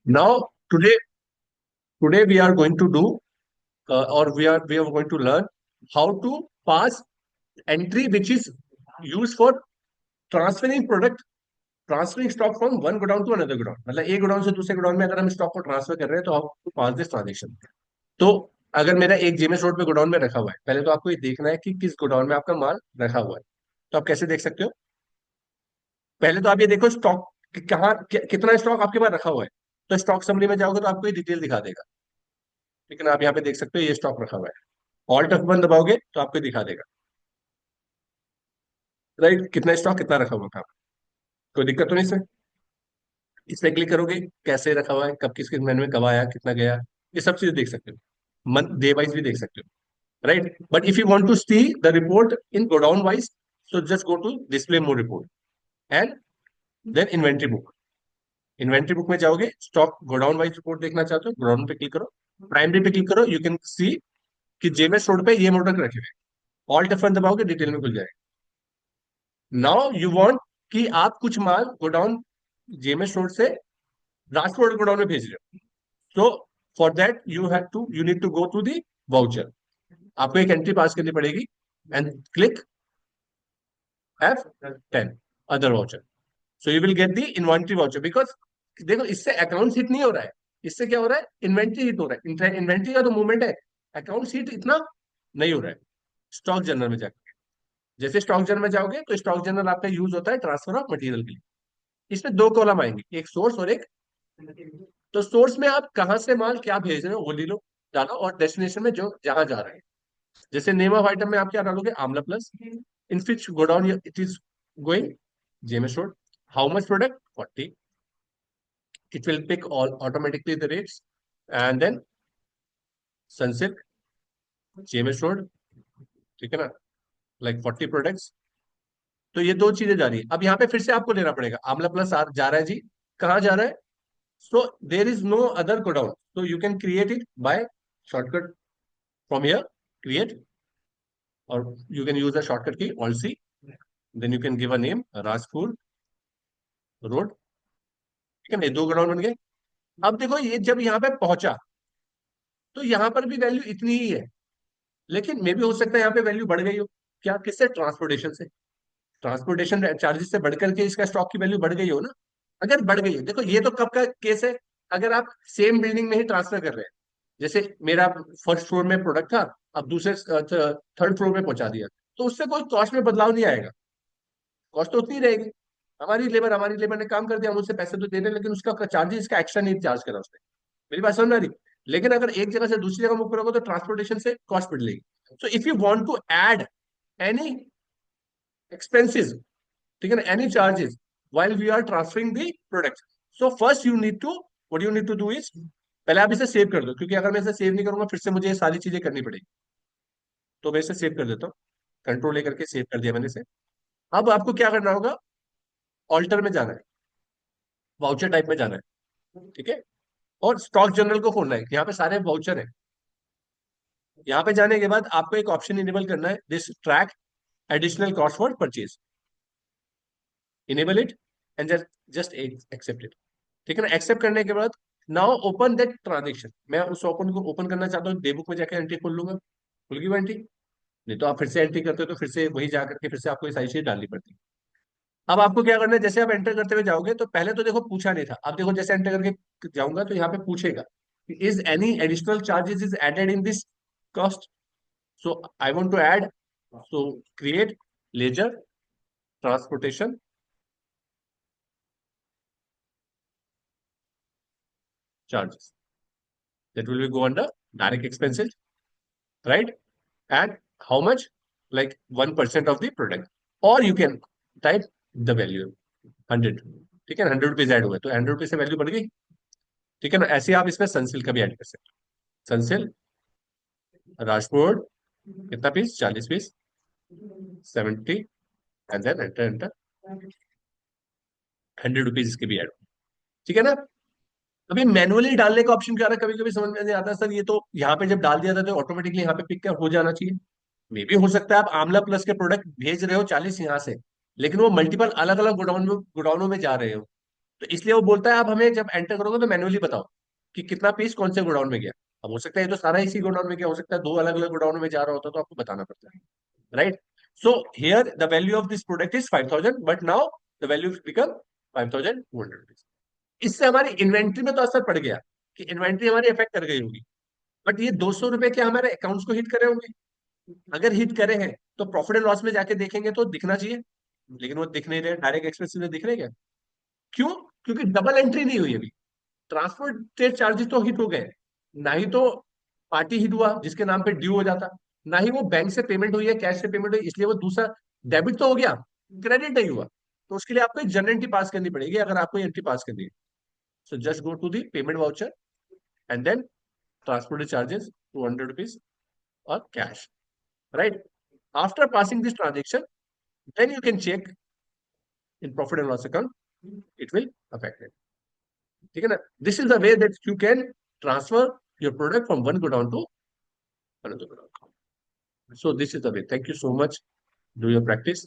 Now, today we are going to do, or we are going to learn how to pass entry which is used for transferring product, transferring stock from one godown to another godown. मतलब एक godown से दूसरे godown में अगर हम stock को transfer कर रहे हैं तो आपको पास दिस ट्रांजेक्शन। तो अगर मेरा एक जेएमएस रोड पे गोडाउन में रखा हुआ है, पहले तो आपको ये देखना है कि किस गोडाउन में आपका माल रखा हुआ है। तो आप कैसे देख सकते हो? पहले तो आप ये देखो स्टॉक कहाँ कितना स्टॉक आपके पास रखा हुआ है। तो स्टॉक समरी में जाओगे तो आपको ये डिटेल दिखा देगा। लेकिन आप यहाँ पे देख सकते हो ये स्टॉक रखा हुआ है। ऑल्ट F1 दबाओगे तो आपको दिखा देगा, राइट, कितना स्टॉक कितना रखा हुआ था। कोई दिक्कत तो नहीं इसमें? इस पे क्लिक करोगे, कैसे रखा हुआ है, कब किस किस महीने में कब आया, कितना गया, ये सब चीजें देख सकते हो। मंथ डे वाइज भी देख सकते हो, right. But if you want to see the report in godown wise, so just go to display more report and then inventory book. Inventory book में जाओगे, स्टॉक गोडाउन वाइज रिपोर्ट देखना चाहते हो, godown पे क्लिक करो, primary पे click करो, you can see कि जेएमएस रोड पे ये प्रोडक्ट रखे हुए हैं। ऑल्ट F1 दबाओगे डिटेल में खुल जाएगा। नाउ यू वांट कि आप कुछ माल गोडाउन जेएमएस रोड से राजकोट गोडाउन में भेज रहे हो। तो for that you need to go to the voucher. आपको एक एंट्री पास करनी पड़ेगी and click F10 other voucher. So you will get the inventory voucher. Because देखो इससे अकाउंट हिट नहीं हो रहा है, इससे क्या हो रहा है, इन्वेंट्री हिट हो रहा है। इन्वेंट्री का तो मूवमेंट है, अकाउंट हिट इतना नहीं हो रहा है। स्टॉक जनरल में जाकर, जैसे स्टॉक जनरल में जाओगे तो स्टॉक जनरल आपका यूज होता है ट्रांसफर ऑफ मटेरियल के लिए। इसमें दो कॉलम आएंगे, एक सोर्स और एक। तो सोर्स में आप कहाँ से माल क्या भेज रहे हो वो ले लो, डालो, और डेस्टिनेशन में जो जहां जा रहे हैं, जैसे नेम ऑफ आइटम में आप क्या डालोगे, Amla plus, in which godown it is going, JMS road, how much product 40, it will pick all automatically the rates, and then sunsilk, JMS road, ठीक है ना, लाइक 40 प्रोडक्ट्स। तो ये दो चीजें जा रही है। अब यहाँ पे फिर से आपको लेना पड़ेगा, आमला प्लस जा रहा है जी, कहाँ जा रहा है? So there is no other godown, so you can create it by shortcut from here, create, or you can use the shortcut key alt C, then you can give a name Rajpur road, ठीक है ना, ये दो godown बन गए। अब देखो ये जब यहाँ पे पहुंचा तो यहाँ पर भी वैल्यू इतनी ही है, लेकिन मे भी हो सकता है यहाँ पे वैल्यू बढ़ गई हो। क्या, किससे? ट्रांसपोर्टेशन से। ट्रांसपोर्टेशन चार्जेस से बढ़कर के इसका स्टॉक की वैल्यू बढ़ गई हो ना। अगर बढ़ गई है, देखो ये तो कब का केस है, अगर आप सेम बिल्डिंग में ही ट्रांसफर कर रहे हैं। जैसे मेरा फर्स्ट फ्लोर में प्रोडक्ट था, अब दूसरे थर्ड फ्लोर में पहुंचा दिया, तो उससे कोई कॉस्ट में बदलाव नहीं आएगा, कॉस्ट तो उतनी रहेगी। हमारी लेबर ने काम कर दिया, हम उससे पैसे तो दे रहे हैं, लेकिन उसका चार्जेस का एक्स्ट्रा नहीं चार्ज करा उसने। मेरी बात समझ आ रही? लेकिन अगर एक जगह से दूसरी जगह मूव करोगे तो ट्रांसपोर्टेशन से कॉस्ट बढ़ लेगी। So if you want to add any expenses, ठीक है ना, any charges while we are transferring the product, so first you need to, what you need to do is, पहले आप इसे सेव कर दो, क्योंकि अगर मैं इसे सेव नहीं करूंगा फिर से मुझे ये सारी चीजें करनी पड़ेगी। तो मैं इसे सेव कर देता हूँ, कंट्रोल ए करके सेव कर दिया मैंने इसे। अब आपको क्या करना होगा, ऑल्टर में जाना है, वाउचर टाइप में जाना है, ठीक है, और स्टॉक जनरल को खोलना है, यहाँ पे सारे वाउचर है। यहाँ पे जाने के बाद आपको एक ऑप्शन इनेबल करना है, this track additional cost for purchase, enable it and just accept it, ठीक है ना। एक्सेप्ट करने के बाद नाउ ओपन दैट ट्रांजेक्शन, मैं उस ओपन को ओपन करना चाहता हूँ, डे बुक में जाकर एंट्री खोल लूंगा, खुल गई वो एंट्री। नहीं तो आप फिर से एंट्री करते हो तो फिर से वही जा करके फिर से आपको ये सारी चीज डालनी पड़ती है। अब आपको क्या करना है, जैसे आप एंटर करते हुए जाओगे तो पहले तो देखो पूछा नहीं था, अब देखो जैसे एंटर करके जाऊंगा तो यहाँ पे पूछेगा, is any additional charges is added in this cost, so I want to add, so create ledger transportation charges, that will be go under direct expenses, right? And how much? Like 1% of the product, or you can type the value 100, ठीक है ना, 100 rupees add हुआ तो 100 rupees से value बढ़ गई, ठीक है ना। ऐसे आप इसमें सनसिल्क का भी ऐड कर सकते हो, सनसिल्क राजकोट, कितना piece, 40 piece, 70, and then enter enter, 100 rupees इसके भी ऐड, ठीक है ना। अभी मैनुअली डालने का ऑप्शन क्या रहा है, कभी कभी समझ में नहीं आता सर, ये तो यहाँ पे जब डाल दिया था तो ऑटोमेटिकली यहाँ पे पिक हो जाना चाहिए। मे भी हो सकता है आप आमला प्लस के प्रोडक्ट भेज रहे हो 40 यहाँ से, लेकिन वो मल्टीपल अलग अलग गोडाउनों में जा रहे हो, तो इसलिए वो बोलता है आप हमें जब एंटर करोगे तो मैन्युअली बताओ कि कितना पीस कौन से गोडाउन में गया। अब हो सकता है ये तो सारा इसी गोडाउन में गया, हो सकता है दो अलग अलग गोडाउन में जा रहा होता तो आपको बताना पड़ता है, right. So here the value of this product is 5,000, but now the value become 5,200 rupees. इससे हमारी इन्वेंट्री में तो असर पड़ गया कि इन्वेंट्री हमारी इफेक्ट कर गई होगी, बट ये 200 रुपए क्या हमारे अकाउंट्स को हिट करे होंगे? अगर हिट करे हैं तो प्रॉफिट एंड लॉस में जाके देखेंगे तो दिखना चाहिए, लेकिन वो दिख नहीं रहे, डायरेक्ट एक्सपेंसिव में दिख रहे क्या? क्यों? क्योंकि डबल एंट्री नहीं हुई अभी। ट्रांसपोर्ट चार्जेस तो हिट हो गए, ना ही तो पार्टी हिट हुआ जिसके नाम पे ड्यू हो जाता, ना ही वो बैंक से पेमेंट हुई है, कैश से पेमेंट हुई, इसलिए वो दूसरा डेबिट तो हो गया, क्रेडिट नहीं हुआ। तो उसके लिए आपको एक जनरल एंट्री पास करनी पड़ेगी, अगर आपको एंट्री पास करनी है। So just go to the payment voucher and then transport charges 200 rupees और cash, right. After passing this transaction, then you can check in profit and loss account, it will affect it. ठीक है ना? This is the way that you can transfer your product from one godown to another godown. So this is the way. Thank you so much. Do your practice.